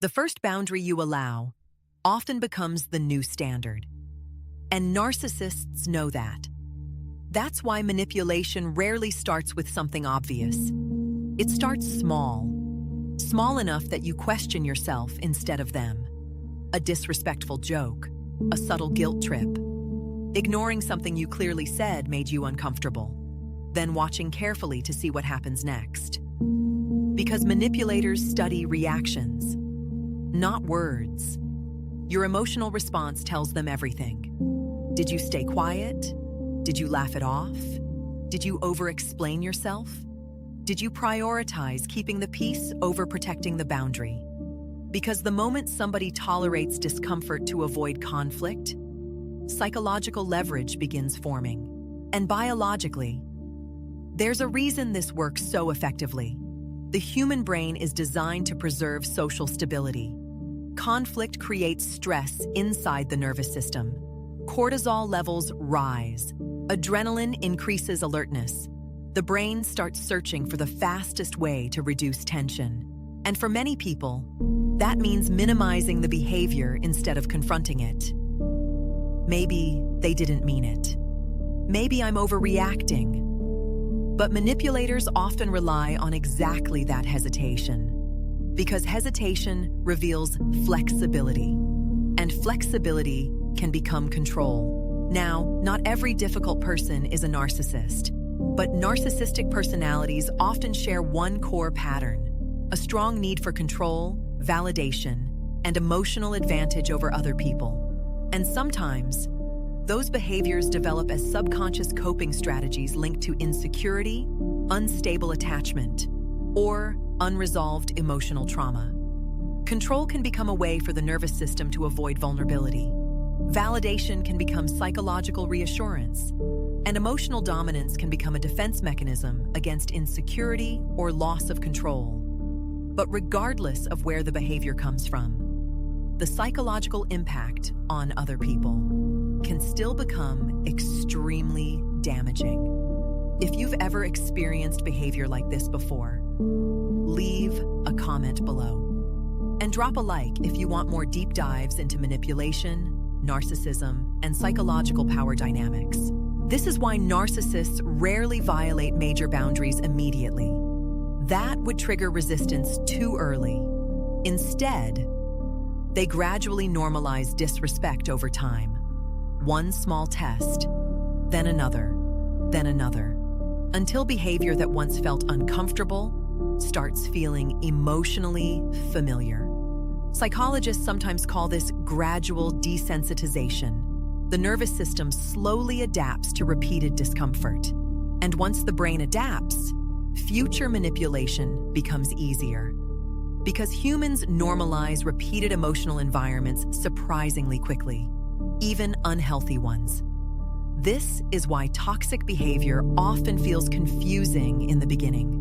The first boundary you allow often becomes the new standard. And narcissists know that. That's why manipulation rarely starts with something obvious. It starts small enough that you question yourself instead of them. A disrespectful joke, a subtle guilt trip, ignoring something you clearly said made you uncomfortable, then watching carefully to see what happens next. Because manipulators study reactions, not words. Your emotional response tells them everything. Did you stay quiet? Did you laugh it off? Did you over-explain yourself? Did you prioritize keeping the peace over protecting the boundary? Because the moment somebody tolerates discomfort to avoid conflict, psychological leverage begins forming. And biologically, there's a reason this works so effectively. The human brain is designed to preserve social stability. Conflict creates stress inside the nervous system. Cortisol levels rise. Adrenaline increases alertness. The brain starts searching for the fastest way to reduce tension. And for many people, that means minimizing the behavior instead of confronting it. Maybe they didn't mean it. Maybe I'm overreacting. But manipulators often rely on exactly that hesitation. Because hesitation reveals flexibility. And flexibility can become control. Now, not every difficult person is a narcissist. But narcissistic personalities often share one core pattern: a strong need for control, validation, and emotional advantage over other people. And sometimes, those behaviors develop as subconscious coping strategies linked to insecurity, unstable attachment, or unresolved emotional trauma. Control can become a way for the nervous system to avoid vulnerability. Validation can become psychological reassurance. And emotional dominance can become a defense mechanism against insecurity or loss of control. But regardless of where the behavior comes from, the psychological impact on other people can still become extremely damaging. If you've ever experienced behavior like this before, leave a comment below. And drop a like if you want more deep dives into manipulation, narcissism, and psychological power dynamics. This is why narcissists rarely violate major boundaries immediately. That would trigger resistance too early. Instead, they gradually normalize disrespect over time. One small test, then another, until behavior that once felt uncomfortable starts feeling emotionally familiar. Psychologists sometimes call this gradual desensitization. The nervous system slowly adapts to repeated discomfort. And once the brain adapts, future manipulation becomes easier. Because humans normalize repeated emotional environments surprisingly quickly, even unhealthy ones. This is why toxic behavior often feels confusing in the beginning.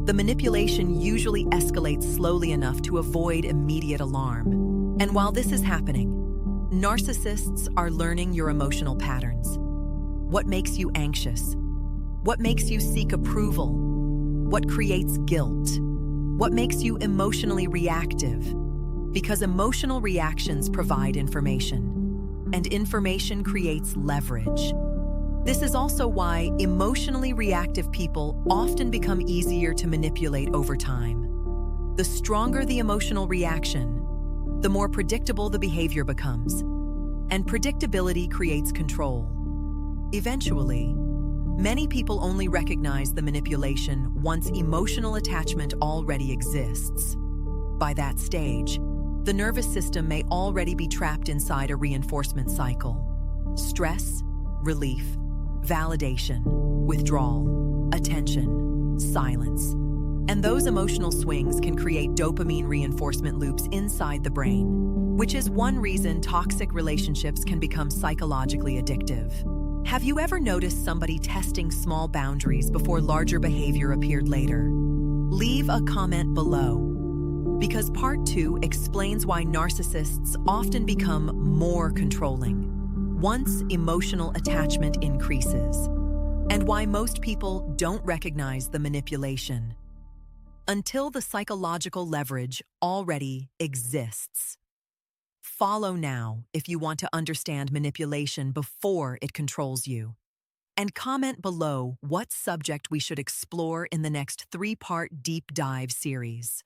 The manipulation usually escalates slowly enough to avoid immediate alarm. And while this is happening, narcissists are learning your emotional patterns. What makes you anxious? What makes you seek approval? What creates guilt? What makes you emotionally reactive? Because emotional reactions provide information, and information creates leverage. This is also why emotionally reactive people often become easier to manipulate over time. The stronger the emotional reaction, the more predictable the behavior becomes. And predictability creates control. Eventually, many people only recognize the manipulation once emotional attachment already exists. By that stage, the nervous system may already be trapped inside a reinforcement cycle. Stress, relief, validation, withdrawal, attention, silence. And those emotional swings can create dopamine reinforcement loops inside the brain, which is one reason toxic relationships can become psychologically addictive. Have you ever noticed somebody testing small boundaries before larger behavior appeared later? Leave a comment below, because Part 2 explains why narcissists often become more controlling once emotional attachment increases, and why most people don't recognize the manipulation until the psychological leverage already exists. Follow now if you want to understand manipulation before it controls you. And comment below what subject we should explore in the next 3-part deep dive series.